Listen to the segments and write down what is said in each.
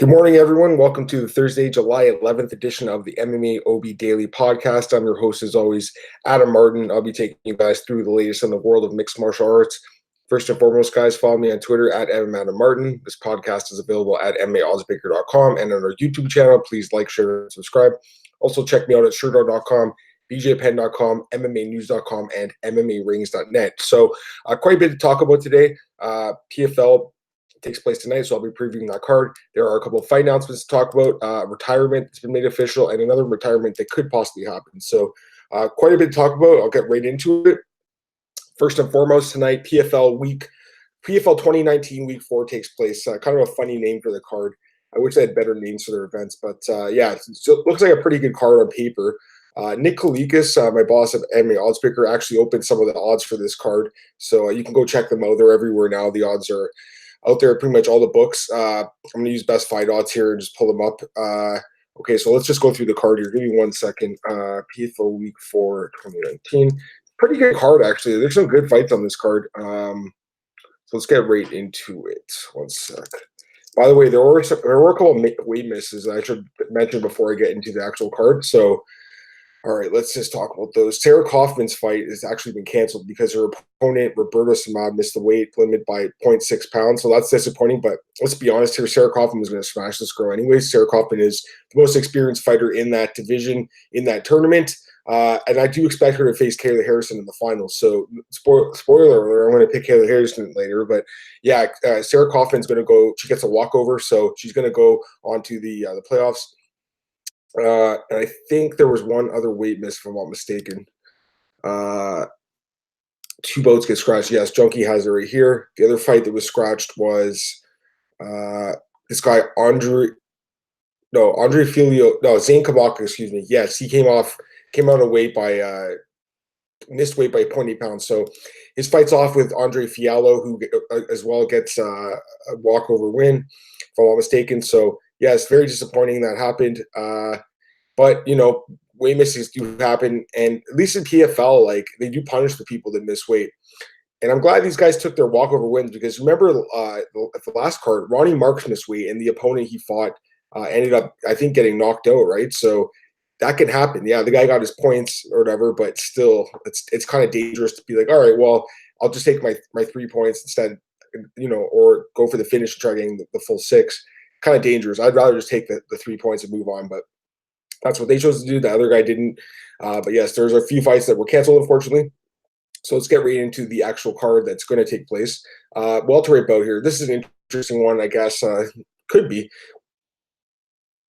Good morning, everyone. Welcome to the Thursday, July 11th edition of the MMAOB Daily podcast. I'm your host, as always, Adam Martin. I'll be taking you guys through the latest in the world of mixed martial arts. First and foremost, guys, follow me on Twitter at MMAdamMartin. This podcast is available at MMAOddsbaker.com and on our YouTube channel. Please like, share, and subscribe. Also, check me out at Sherdog.com, BJPenn.com, MMAnews.com, and MMArings.net. So, quite a bit to talk about today. PFL takes place tonight, so I'll be previewing that card. There are a couple of fight announcements to talk about. Retirement that's been made official, and another retirement that could possibly happen. So quite a bit to talk about. I'll get right into it. First and foremost, tonight, PFL 2019 Week 4 takes place. Kind of a funny name for the card. I wish they had better names for their events, but yeah, it looks like a pretty good card on paper. Nick Kalikas, my boss at MMA Oddspicker, actually opened some of the odds for this card, so you can go check them out. They're everywhere now. The odds are out there, pretty much all the books. I'm going to use best fight odds here and just pull them up. Okay, so let's just go through the card here. Give me 1 second. PFL Week 4 2019. Pretty good card, actually. There's some good fights on this card. So let's get right into it. 1 sec. By the way, there were a couple of weight misses I should mention before I get into the actual card. So, all right, let's just talk about those. Sarah Kaufman's fight has actually been canceled because her opponent, Roberto Samad, missed the weight limit by 0.6 pounds. So that's disappointing. But let's be honest here, Sarah Kaufman was going to smash this girl anyways. Sarah Kaufman is the most experienced fighter in that division, in that tournament. And I do expect her to face Kayla Harrison in the finals. So spoiler alert, I'm going to pick Kayla Harrison later. But yeah, Sarah Kaufman's going to go. She gets a walkover, so she's going to go on to the playoffs. And I think there was one other weight miss, if I'm not mistaken. 2 boats get scratched. Yes, Junkie has it right here. The other fight that was scratched was this guy, Zane Kabaka, excuse me. Yes, he came out of weight by missed weight by 0.8 pounds. So his fight's off with Andre Fiallo, who as well gets a walkover win, if I'm not mistaken. So yeah, it's very disappointing that happened. But, you know, weight misses do happen. And at least in PFL, like, they do punish the people that miss weight. And I'm glad these guys took their walkover wins because remember at the last card, Ronnie Marks missed weight and the opponent he fought ended up, I think, getting knocked out, right? So that can happen. Yeah, the guy got his points or whatever, but still, it's kind of dangerous to be like, all right, well, I'll just take my 3 points instead, you know, or go for the finish and try getting the full 6. Kind of dangerous. I'd rather just take the 3 points and move on, but that's what they chose to do. The other guy didn't. But yes, there's a few fights that were canceled, unfortunately. So let's get right into the actual card that's going to take place. Welterweight bout here. This is an interesting one, I guess. Could be.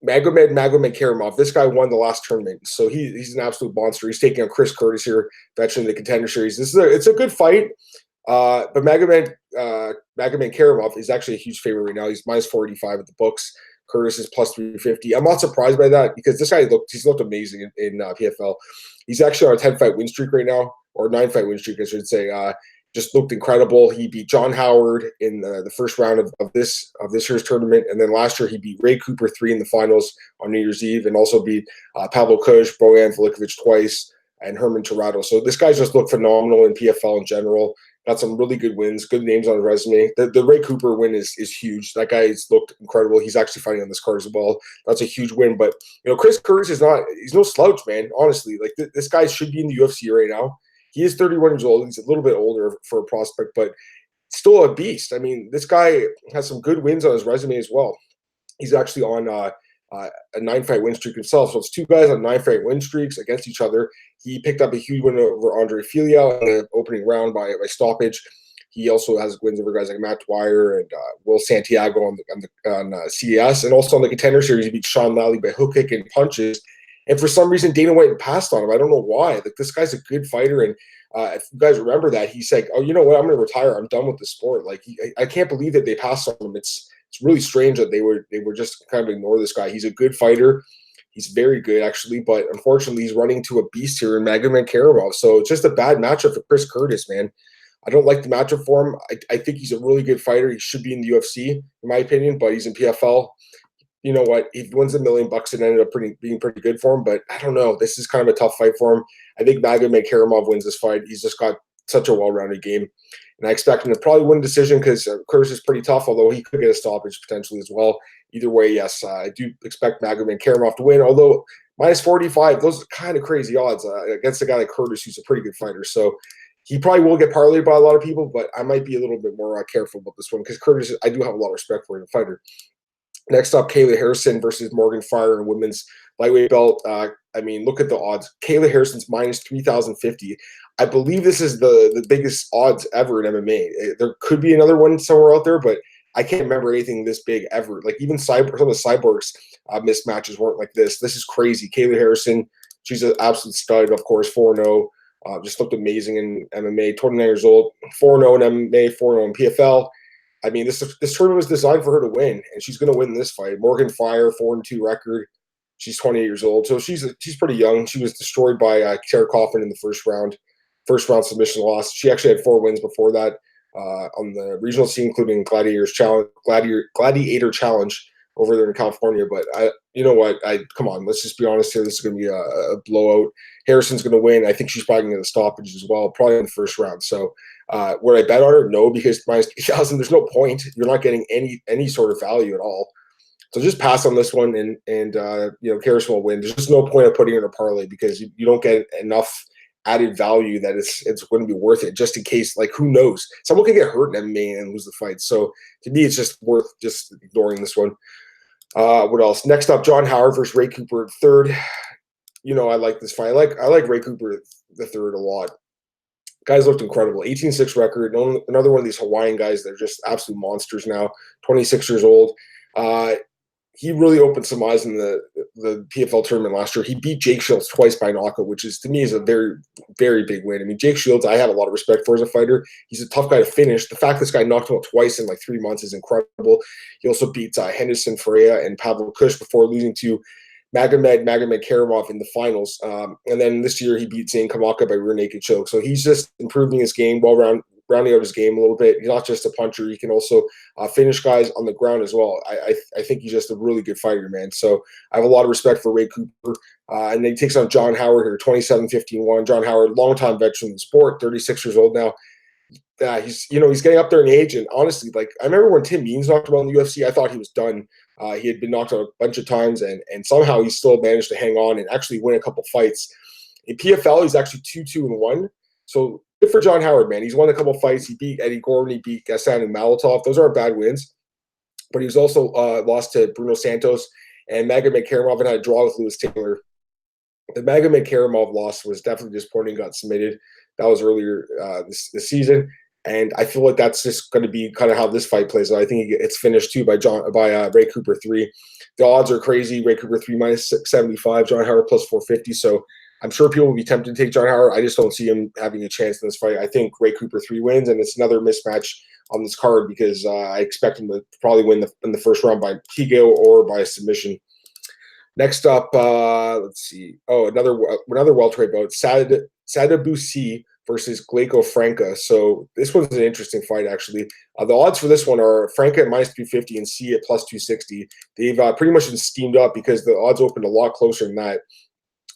Magomed Karimov. This guy won the last tournament, so he's an absolute monster. He's taking on Chris Curtis here, veteran of the Contender Series. It's a good fight, but Magomed Karimov is actually a huge favorite right now. He's minus 485 at the books. Curtis is plus 350. I'm not surprised by that because this guy he's looked amazing in PFL. He's actually on a 10-fight win streak right now, or 9-fight win streak, I should say. Just looked incredible. He beat John Howard in the first round of this year's tournament, and then last year he beat Ray Cooper 3 in the finals on New Year's Eve, and also beat Pablo Kush, Bojan Velikovic twice, and Herman Tirado. So this guy's just looked phenomenal in PFL in general. Got some really good wins, good names on the resume. The Ray Cooper win is huge. That guy's looked incredible. He's actually fighting on this card as well. That's a huge win. But, you know, Chris Curtis he's no slouch, man, honestly. Like, this guy should be in the UFC right now. He is 31 years old. He's a little bit older for a prospect, but still a beast. I mean, this guy has some good wins on his resume as well. He's actually on a 9-fight win streak himself. So it's 2 guys on 9-fight win streaks against each other. He picked up a huge win over Andre Fiallo in the opening round by stoppage. He also has wins over guys like Matt Dwyer and Will Santiago on CES, and also on the Contender Series, he beat Sean Lally by hook kick and punches. And for some reason, Dana White passed on him. I don't know why. Like, this guy's a good fighter, and if you guys remember that, he's like, "Oh, you know what? I'm going to retire. I'm done with the sport." Like, I can't believe that they passed on him. It's really strange that they were just kind of ignore this guy. He's a good fighter. He's very good, actually, but unfortunately, he's running to a beast here in Magomed Karimov. So it's just a bad matchup for Chris Curtis, man. I don't like the matchup for him. I think he's a really good fighter. He should be in the UFC, in my opinion, but he's in PFL. You know what? He wins $1 million, it ended up being pretty good for him, but I don't know. This is kind of a tough fight for him. I think Magomed Karimov wins this fight. He's just got such a well-rounded game. and I expect him to probably win decision because Curtis is pretty tough, although he could get a stoppage potentially as well. Either way, yes, I do expect Magomed to win, although minus 45, those are kind of crazy odds against a guy like Curtis, who's a pretty good fighter. So he probably will get parlayed by a lot of people, but I might be a little bit more careful about this one because Curtis, I do have a lot of respect for him, a fighter. Next up, Kayla Harrison versus Morgan Fire in women's lightweight belt. I mean, look at the odds. Kayla Harrison's minus 3,050. I believe this is the biggest odds ever in MMA. There could be another one somewhere out there, but I can't remember anything this big ever. Like even some of the Cyborgs mismatches weren't like this. This is crazy. Kayla Harrison, she's an absolute stud, of course, 4-0. Just looked amazing in MMA. 29 years old, 4-0 in MMA, 4-0 in PFL. I mean, this tournament was designed for her to win, and she's going to win this fight. Morgan Fire, 4-2 record. She's 28 years old, so she's pretty young. She was destroyed by Tara Coffin in the first round submission loss. She actually had 4 wins before that on the regional scene, including Gladiator Challenge over there in California. But you know what? Come on, let's just be honest here. This is going to be a blowout. Harrison's going to win. I think she's probably going to get a stoppage as well, probably in the first round. So would I bet on her? No, because minus 3,000, there's no point. You're not getting any sort of value at all. So just pass on this one, and you know, Harrison will win. There's just no point of putting her in a parlay because you don't get enough added value that it's going to be worth it. Just in case, like, who knows? Someone could get hurt in MMA and lose the fight. So to me, it's just worth just ignoring this one. What else? Next up, John Howard versus Ray Cooper third. You know, I like this fight. I like Ray Cooper the third a lot. Guys looked incredible. 18-6 record. Another one of these Hawaiian guys that are just absolute monsters now. 26 years old. He really opened some eyes in the PFL tournament last year. He beat Jake Shields twice by knockout, which is, to me, is a very, very big win. I mean, Jake Shields, I have a lot of respect for as a fighter. He's a tough guy to finish. The fact this guy knocked him out twice in like 3 months is incredible. He also beat Henderson Ferreira and Pavel Kush before losing to Magomed Karamov in the finals. And then this year he beat Zain Kamaka by rear naked choke. So he's just improving his game, rounding out his game a little bit. He's not just a puncher. He can also finish guys on the ground as well. I think he's just a really good fighter, man. So I have a lot of respect for Ray Cooper. And then he takes on John Howard here, 27-15-1. John Howard, longtime veteran in the sport, 36 years old now. He's getting up there in age, and honestly, like, I remember when Tim Means knocked him out in the UFC, I thought he was done. He had been knocked out a bunch of times, and somehow he still managed to hang on and actually win a couple fights. In PFL, he's actually 2-2-1. So good for John Howard, man. He's won a couple fights. He beat Eddie Gordon. He beat Gassan and Malatov. Those aren't bad wins. But he was also lost to Bruno Santos and Magomed Karamov, and had a draw with Lewis Taylor. The Magomed Karamov loss was definitely disappointing. Got submitted. That was earlier this season. And I feel like that's just going to be kind of how this fight plays out. I think it's finished too by Ray Cooper 3. The odds are crazy. Ray Cooper 3 minus 675, John Howard plus 450. So I'm sure people will be tempted to take John Howard. I just don't see him having a chance in this fight. I think Ray Cooper 3 wins, and it's another mismatch on this card because I expect him to probably win in the first round by TKO or by submission. Next up, let's see. Oh, another welterweight bout. Sadabusi versus Glaico Franca. So this one's an interesting fight, actually. The odds for this one are Franca at minus 350 and C at plus 260. They've pretty much been steamed up because the odds opened a lot closer than that.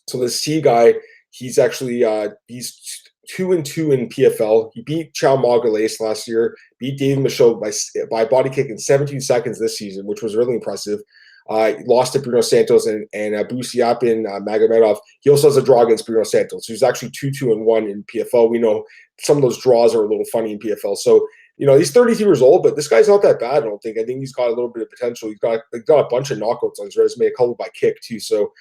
So the C guy, he's actually he's 2-2 in PFL. He beat Chao Magalhaes last year, beat David Michaud by body kick in 17 seconds this season, which was really impressive. Lost to Bruno Santos and Busiapin Magomedov. He also has a draw against Bruno Santos. He's actually 2-2-1 in PFL. We know some of those draws are a little funny in PFL. So, he's 33 years old, but this guy's not that bad, I don't think. I think he's got a little bit of potential. He's got a bunch of knockouts on his resume, a couple by kick too. So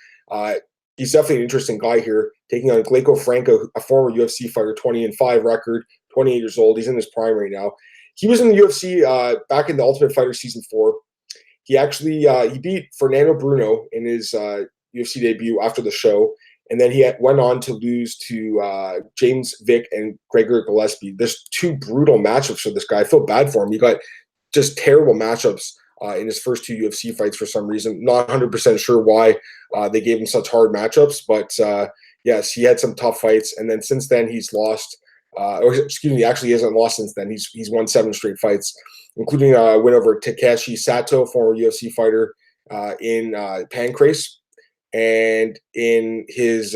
he's definitely an interesting guy here, taking on Glaico Franca, a former UFC fighter, 20-5 record, 28 years old. He's in his prime right now. He was in the UFC back in the Ultimate Fighter Season 4. He actually he beat Fernando Bruno in his UFC debut after the show, and then he went on to lose to James Vick and Gregor Gillespie. There's 2 brutal matchups for this guy. I feel bad for him. He got just terrible matchups in his first 2 UFC fights for some reason. Not 100% sure why they gave him such hard matchups, but yes, he had some tough fights, and then since then he's lost. Actually he hasn't lost since then. He's won 7 straight fights, including a win over Takeshi Sato, former UFC fighter, in Pancrase. And in his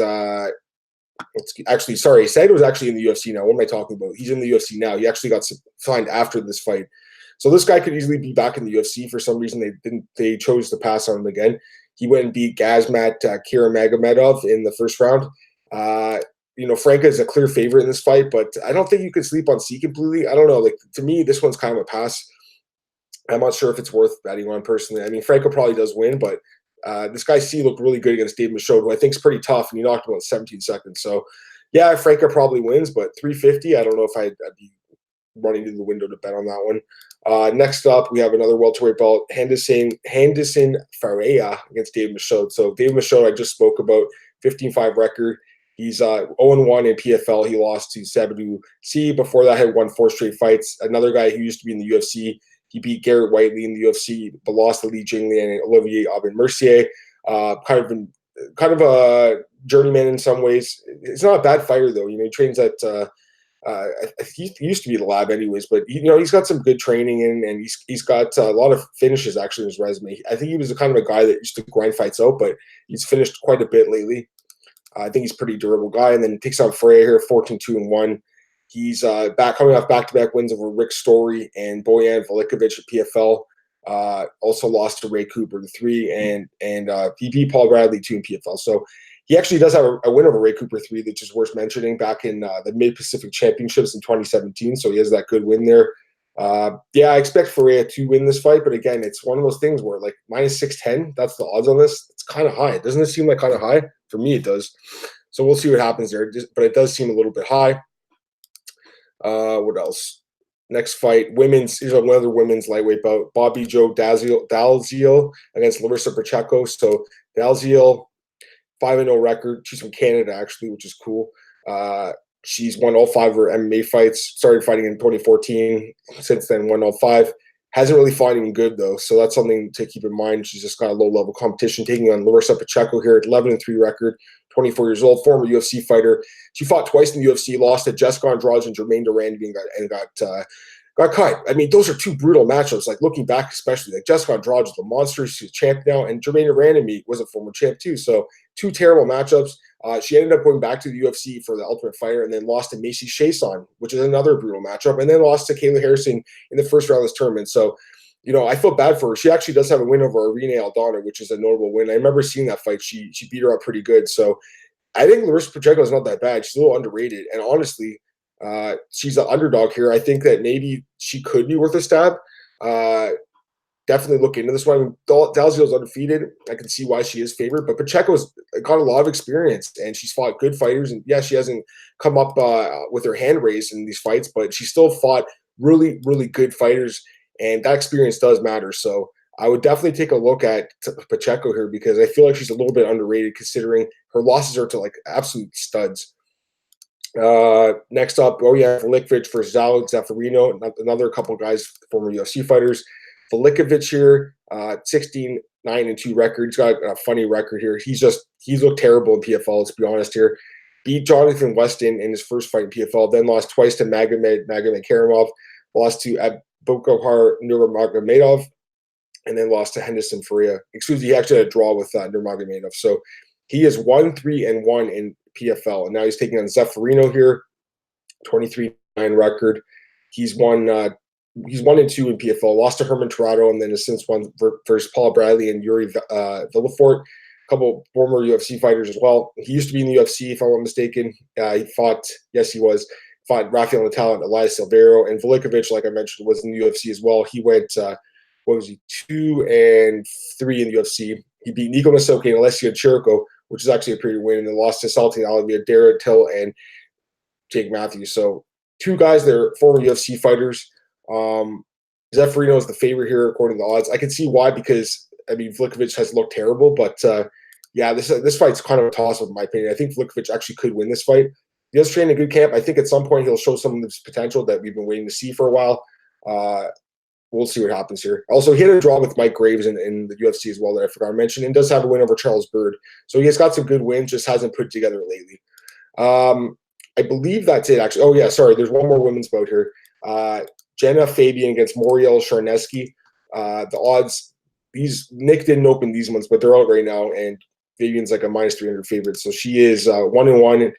Actually, sorry, Saito was actually in the UFC now. What am I talking about? He's in the UFC now. He actually got signed after this fight. So this guy could easily be back in the UFC. For some reason, they chose to pass on him again. He went and beat Gazmat Kiramagomedov in the first round. Franca is a clear favorite in this fight, but I don't think you can sleep on C completely. I don't know. Like, to me, this one's kind of a pass. I'm not sure if it's worth betting on personally. I mean, Franca probably does win, but this guy C looked really good against Dave Michaud, who I think is pretty tough, and he knocked him out in 17 seconds. So, yeah, Franca probably wins, but 350, I don't know if I'd be running to the window to bet on that one. Next up, we have another welterweight bout, Henderson Ferreira against Dave Michaud. So, Dave Michaud, I just spoke about, 15-5 record. He's 0-1 in PFL. He lost to Sabadou C. Before that, had won 4 straight fights. Another guy who used to be in the UFC. He beat Garrett Whiteley in the UFC, but lost to Li Jingliang and Olivier Aubin-Mercier. Kind of a journeyman in some ways. He's not a bad fighter though. He trains at. He used to be at the lab anyways, but he's got some good training in, and he's got a lot of finishes actually in his resume. I think he was the kind of a guy that used to grind fights out, but he's finished quite a bit lately. I think he's a pretty durable guy, and then takes on Freya here, 14-2-1. He's coming off back-to-back wins over Rick Story and Bojan Velikovic at PFL. Also lost to Ray Cooper, the 3, and he beat Paul Bradley, 2 in PFL. So he actually does have a win over Ray Cooper, 3, which is worth mentioning, back in the Mid-Pacific Championships in 2017. So he has that good win there. I expect Ferreira to win this fight, but again, it's one of those things where like -610, that's the odds on this. It's kind of high. Doesn't it seem like kind of high? For me, it does. So we'll see what happens there, but it does seem a little bit high. What else? Next fight, here's another women's lightweight bout. Bobby Joe Dalziel against Larissa Pacheco. So Dalziel, 5-0 record. She's from Canada, actually, which is cool. She's won all 5 of her MMA fights. Started fighting in 2014. Since then, won all 5. Hasn't really fought anything good, though, so that's something to keep in mind. She's just got a low-level competition, taking on Larissa Pacheco here at 11-3 record, 24 years old, former UFC fighter. She fought twice in the UFC, lost to Jessica Andrade and Jermaine Durand, and got cut. I mean, those are 2 brutal matchups. Like, looking back, especially, like Jessica Andrade is the monster. She's a champ now, and Jermaine Durand was a former champ too. So 2 terrible matchups. She ended up going back to the UFC for the Ultimate Fighter, and then lost to Macy Chiasson, which is another brutal matchup, and then lost to Kayla Harrison in the first round of this tournament. So, I feel bad for her. She actually does have a win over Irene Aldana, which is a notable win. I remember seeing that fight. She beat her up pretty good. So I think Larissa Pacheco is not that bad. She's a little underrated, and honestly, she's an underdog here. I think that maybe she could be worth a stab. Definitely look into this one. Dalziel's undefeated. I can see why she is favored, but Pacheco's got a lot of experience, and she's fought good fighters. And yeah, she hasn't come up with her hand raised in these fights, but she still fought really, really good fighters, and that experience does matter. So I would definitely take a look at Pacheco here, because I feel like she's a little bit underrated considering her losses are to like absolute studs. Next up, Velikovic versus Zaffarino, another couple of guys, former UFC fighters. Velikovic here, 16-9-2 record. He's got a funny record here. He's looked terrible in PFL, let's be honest here. Beat Jonathan Weston in his first fight in PFL, then lost twice to Magomed Karimov, lost to Abubakar Nurmagomedov, and then lost to Henderson Ferreira. He actually had a draw with Nurmagomedov. So he is 1-3-1 in PFL, and now he's taking on Zaffarino here, 23-9 record. He's 1-2 in PFL, lost to Herman Tirado, and then has since won versus Paul Bradley and Yuri Villafort, a couple former UFC fighters as well. He used to be in the UFC, if I'm not mistaken. He fought Rafael Natal and Elias Silveiro, and Velikovic, like I mentioned, was in the UFC as well. He went 2-3 in the UFC. He beat Nico Masoke and Alessio Chirico, which is actually a pretty good win, and then lost to Salty Alavia, Dara Till, and Jake Matthews. So 2 guys that are former UFC fighters. Zaffarino is the favorite here according to the odds. I can see why, because I mean Velikovic has looked terrible, but this fight's kind of a toss-up in my opinion. I think Velikovic actually could win this fight. He does train in good camp. I think at some point he'll show some of this potential that we've been waiting to see for a while. We'll see what happens here. Also, he had a draw with Mike Graves in the UFC as well that I forgot to mention, and does have a win over Charles Bird. So he has got some good wins, just hasn't put it together lately. I believe that's it, actually. Oh, yeah, sorry. There's one more women's bout here. Jenna Fabian against Moriel Charneski. The odds, Nick didn't open these ones, but they're out right now, and Fabian's like a -300 favorite. So she is 1-1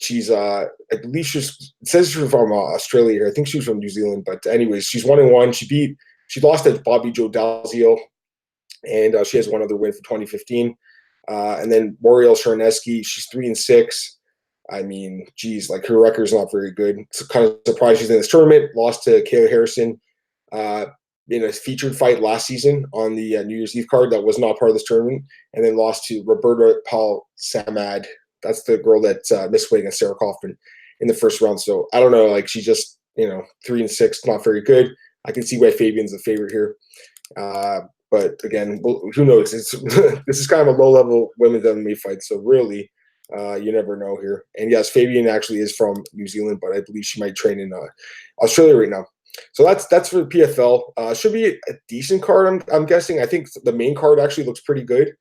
She's I believe it says she's from Australia here. I think she was from New Zealand, but anyways, she's 1-1. She lost to Bobby Joe Dalzio, and she has one other win for 2015. And then Moriel Sharoneski, she's 3-6. I mean, geez, like her record's not very good. It's kind of surprised she's in this tournament. Lost to Kayla Harrison in a featured fight last season on the New Year's Eve card that was not part of this tournament, and then lost to Roberta Paul Samad. That's the girl that missed weight against Sarah Kaufman in the first round. So I don't know, like she's just 3-6, not very good. I can see why Fabian's the favorite here. But again, who knows? This is kind of a low-level women's MMA fight, so really, you never know here. And yes, Fabian actually is from New Zealand, but I believe she might train in Australia right now. So that's for the PFL. Should be a decent card, I'm guessing. I think the main card actually looks pretty good.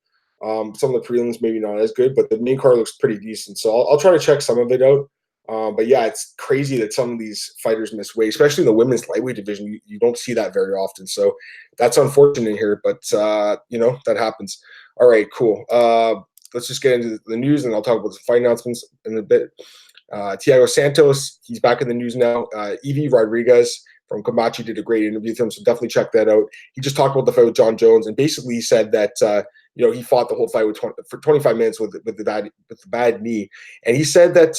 Some of the prelims maybe not as good, but the main card looks pretty decent. So I'll try to check some of it out. But yeah, it's crazy that some of these fighters miss weight, especially in the women's lightweight division. You don't see that very often. So that's unfortunate here, but that happens. All right, cool. Let's just get into the news, and I'll talk about the fight announcements in a bit. Thiago Santos, he's back in the news now. Evie Rodriguez from Camachi did a great interview with him, so definitely check that out. He just talked about the fight with Jon Jones, and basically he said that he fought the whole fight for 25 minutes with the bad knee, and he said that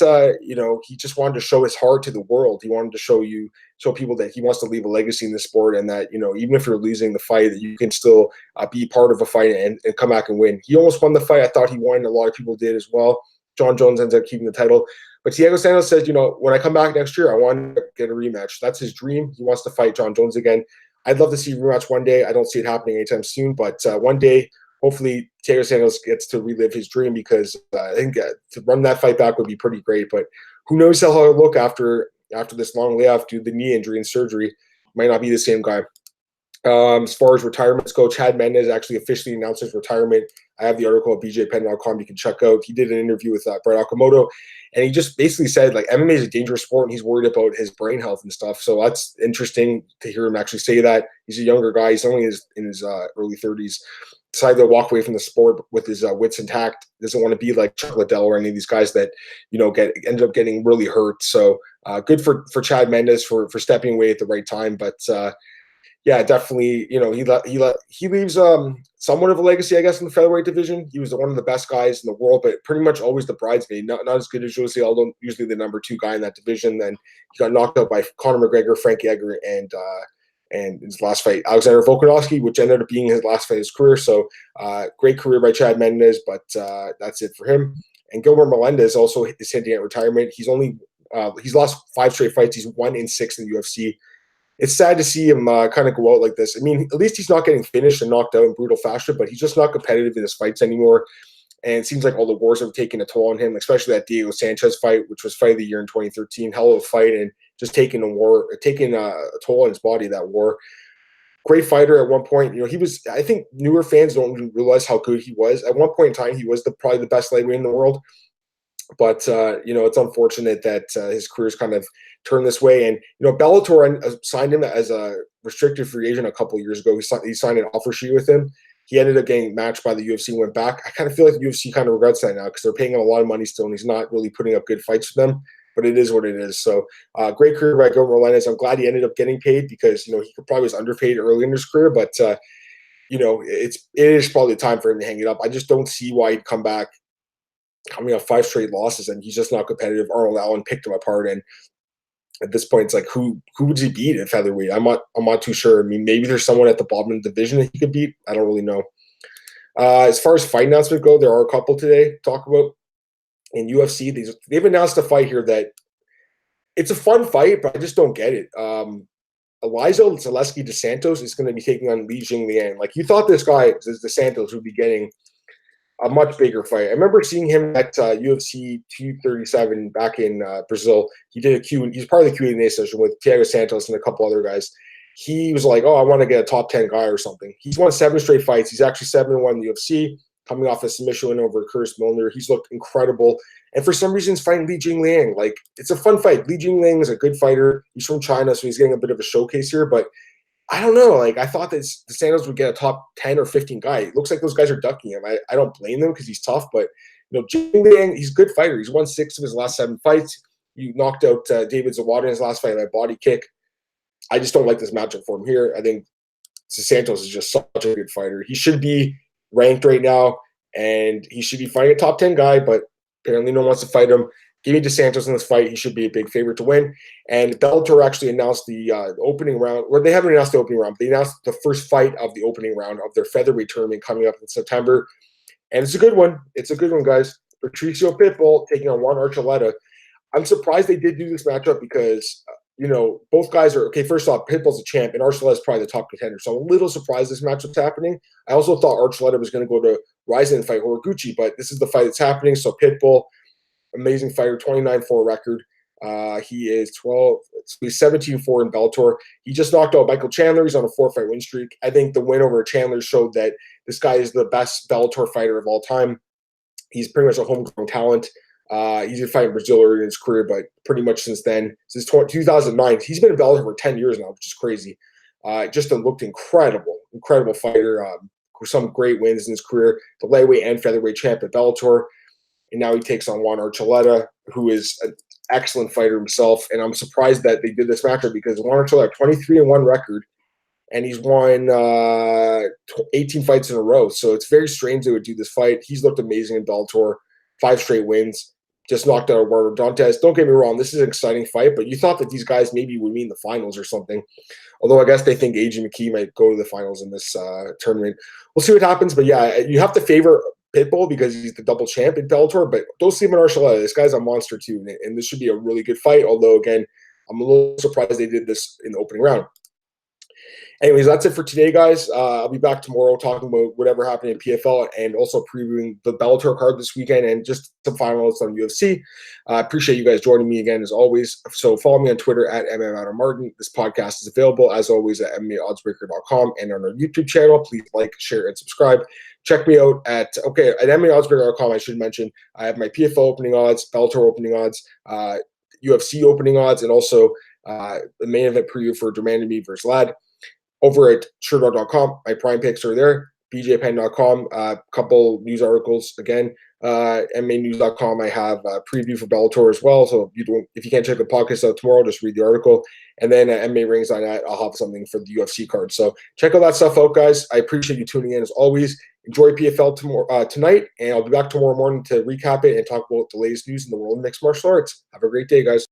he just wanted to show his heart to the world. He wanted to show people that he wants to leave a legacy in the sport, and that even if you're losing the fight, that you can still be part of a fight and come back and win. He almost won the fight. I thought he won. A lot of people did as well. Jon Jones ends up keeping the title. But Thiago Santos says, when I come back next year, I want to get a rematch. That's his dream. He wants to fight Jon Jones again. I'd love to see a rematch one day. I don't see it happening anytime soon, but one day, hopefully, Thiago Santos gets to relive his dream, because I think to run that fight back would be pretty great. But who knows how he'll look after this long layoff due to the knee injury and surgery. Might not be the same guy. As far as retirements go, Chad Mendes actually officially announced his retirement. I have the article at bjpen.com you can check out. He did an interview with Brett Okamoto, and he just basically said, like, MMA is a dangerous sport, and he's worried about his brain health and stuff. So that's interesting to hear him actually say that. He's a younger guy. He's only in his early 30s. Decided to walk away from the sport with his wits intact. Doesn't want to be like Chuck Liddell or any of these guys that ended up getting really hurt. So good for Chad Mendes for stepping away at the right time. But yeah, definitely, he leaves somewhat of a legacy, I guess, in the featherweight division. He was one of the best guys in the world, but pretty much always the bridesmaid. Not as good as Jose Aldo, usually the number 2 guy in that division. Then he got knocked out by Conor McGregor, Frankie Edgar, and his last fight, Alexander Volkanovski, which ended up being his last fight of his career. So great career by Chad Mendes, but that's it for him. And Gilbert Melendez also is hinting at retirement. He's lost 5 straight fights. He's 1-6 in the UFC. It's sad to see him kind of go out like this. I mean, at least he's not getting finished and knocked out in brutal fashion, but he's just not competitive in his fights anymore. And it seems like all the wars have taken a toll on him, especially that Diego Sanchez fight, which was fight of the year in 2013. Hell of a fight, and just taking a toll on his body, that war. Great fighter at one point. He was, I think newer fans don't realize how good he was. At one point in time, he was probably the best lightweight in the world. But, it's unfortunate that his career's kind of turned this way. And, Bellator signed him as a restricted free agent a couple of years ago. He signed an offer sheet with him. He ended up getting matched by the UFC, went back. I kind of feel like the UFC kind of regrets that now, because they're paying him a lot of money still, and he's not really putting up good fights for them. But it is what it is. So great career by Gilbert Melendez. I'm glad he ended up getting paid, because, he probably was underpaid early in his career. But, it is probably time for him to hang it up. I just don't see why he'd come back coming off 5 straight losses, and he's just not competitive. Arnold Allen picked him apart, and at this point, it's like, who would he beat at featherweight? I'm not too sure. I mean, maybe there's someone at the bottom of the division that he could beat. I don't really know. As far as fight announcements go, there are a couple today to talk about. In UFC, they've announced a fight here that it's a fun fight, but I just don't get it. Elizeu Zaleski dos Santos is going to be taking on Li Jingliang. Like, you thought this guy, dos Santos, would be getting a much bigger fight. I remember seeing him at UFC 237 back in Brazil. He's part of the Q&A session with Thiago Santos and a couple other guys. He was like, I want to get a top 10 guy or something. He's won 7 straight fights. He's actually 7-1 in the UFC, coming off a submission win over Curtis Milner. He's looked incredible. And for some reason, he's fighting Li Jingliang. Like, it's a fun fight. Li Jingliang is a good fighter. He's from China, so he's getting a bit of a showcase here. But I don't know. Like, I thought that the Santos would get a top 10 or 15 guy. It looks like those guys are ducking him. I don't blame them, because he's tough, but Jingliang, he's a good fighter. He's won 6 of his last 7 fights. You knocked out David Zawada in his last fight by body kick. I just don't like this matchup for him here. I think Santos is just such a good fighter. He should be ranked right now, and he should be fighting a top 10 guy, but apparently no one wants to fight him. Give me DeSantos in this fight. He should be a big favorite to win. And Bellator actually announced the opening round. Well, they haven't announced the opening round, but they announced the first fight of the opening round of their featherweight tournament coming up in September. And it's a good one. It's a good one, guys. Patricio Pitbull taking on Juan Archuleta. I'm surprised they did do this matchup because, both guys are – okay, first off, Pitbull's a champ, and Archuleta is probably the top contender. So I'm a little surprised this matchup's happening. I also thought Archuleta was going to go to Ryzen and fight Horiguchi, but this is the fight that's happening. So Pitbull, amazing fighter, 29-4 record. He is 17-4 in Bellator. He just knocked out Michael Chandler. He's on a 4-fight win streak. I think the win over Chandler showed that this guy is the best Bellator fighter of all time. He's pretty much a homegrown talent. He's been fighting Brazil early in his career, but pretty much since then, since 2009, he's been in Bellator for 10 years now, which is crazy. Just looked incredible fighter. With some great wins in his career, the lightweight and featherweight champ at Bellator. And now he takes on Juan Archuleta, who is an excellent fighter himself. And I'm surprised that they did this matchup because Juan Archuleta, 23-1 record, and he's won 18 fights in a row. So it's very strange they would do this fight. He's looked amazing in Bellator, 5 straight wins. Just knocked out Eduardo Dantes. Don't get me wrong, this is an exciting fight, but you thought that these guys maybe would meet in the finals or something. Although I guess they think A.J. McKee might go to the finals in this tournament. We'll see what happens. But yeah, you have to favor Pitbull because he's the double champ in Bellator, but don't sleep on Archuleta. This guy's a monster too, and this should be a really good fight. Although, again, I'm a little surprised they did this in the opening round. Anyways, that's it for today, guys. I'll be back tomorrow talking about whatever happened in PFL and also previewing the Bellator card this weekend and just some final notes on UFC. I appreciate you guys joining me again, as always. So follow me on Twitter at MMAOB. This podcast is available, as always, at MMAOddsbreaker.com and on our YouTube channel. Please like, share, and subscribe. Check me out at MMAOddsbreaker.com. I should mention I have my PFL opening odds, Bellator opening odds, UFC opening odds, and also the main event preview for Dermandy versus Ladd. Over at Sherdog.com, my prime picks are there. BJPen.com, a couple news articles again. MMAnews.com, I have a preview for Bellator as well. So if you can't check the podcast out tomorrow, just read the article. And then MMA Rings.net, I'll have something for the UFC card. So check all that stuff out, guys. I appreciate you tuning in as always. Enjoy PFL tonight, and I'll be back tomorrow morning to recap it and talk about the latest news in the world of mixed martial arts. Have a great day, guys.